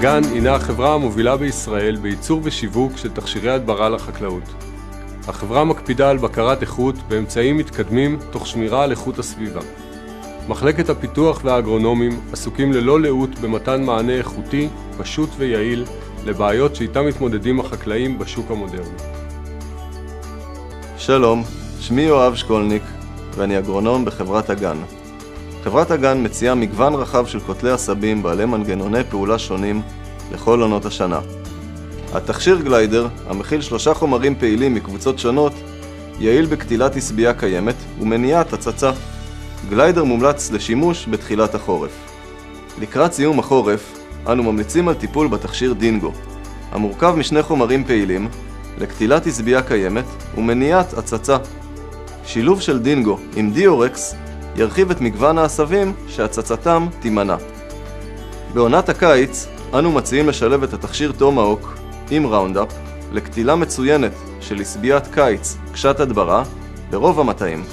אגן הינה החברה המובילה בישראל בייצור ושיווק של תכשירי הדברה לחקלאות. החברה מקפידה על בקרת איכות באמצעים מתקדמים תוך שמירה על איכות הסביבה. מחלקת הפיתוח והאגרונומים עסוקים ללא לאות במתן מענה איכותי, פשוט ויעיל לבעיות שאיתם מתמודדים החקלאים בשוק המודרני. שלום, שמי יואב שקולניק ואני אגרונום בחברת אגן. חברת אגן מציעה מגוון רחב של קוטלי עשבים בעלי מנגנוני פעולה שונים לכל עונות השנה. התכשיר גליידר, המכיל 3 חומרים פעילים מקבוצות שונות, יעיל בקטילת עשבייה קיימת ומניעת הצצה. גליידר מומלץ לשימוש בתחילת החורף. לקראת סיום החורף, אנו ממליצים על טיפול בתכשיר דינגו, המורכב משני חומרים פעילים, לקטילת עשבייה קיימת ומניעת הצצה. שילוב של דינגו עם דיורקס ירחיב את מגוון העשבים שהצצתם תימנע. בעונת הקיץ, אנו מציעים לשלב את התכשיר טומהוק עם ראונדאפ לקטילה מצוינת של עשביית קיץ קשת הדברה ברוב המטעים.